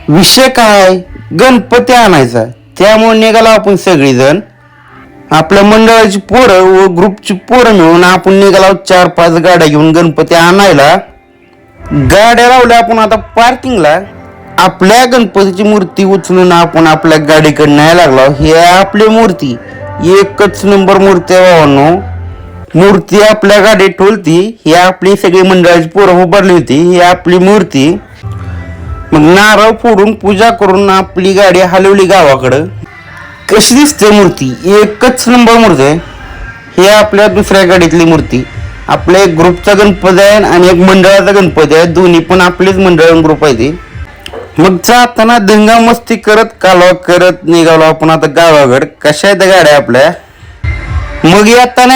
विषय काय, गणपती आणायचा. त्यामुळे निघालो आपण सगळीजण, आपल्या मंडळाची पोरं व ग्रुपची पोरं मिळून आपण निघालो 4-5 गाड्या घेऊन गणपती आणायला. गाड्या लावल्या आपण आता पार्किंगला. आपल्या गणपतीची मूर्ती उचलून आपण आपल्या गाडीकडे न्यायला लागलो. ही आपली मूर्ती, एकच नंबर मूर्ती आहे भावांनो. मूर्ती आपल्या गाडीत ठेवली. ही आपली सगळी मंडळाची पोरं उभारली होती. ही आपली मूर्ती. मग नारळ फोडून पूजा करून आपली गाडी हलवली गावाकडं. कशी दिसते मूर्ती, एकच नंबर मूर्ती आहे. ही आपल्या दुसऱ्या गाडीतली मूर्ती. आपल्या एक ग्रुपचा गणपती आहे आणि एक मंडळाचा गणपती आहे. दोन्ही पण आपलीच मंडळ ग्रुप आहे ती. मग जाताना दंगा मस्ती करत कालवा करत निघालो आपण आता गावाकडे. कशा आहेत गाड्या आपल्या. मग येताना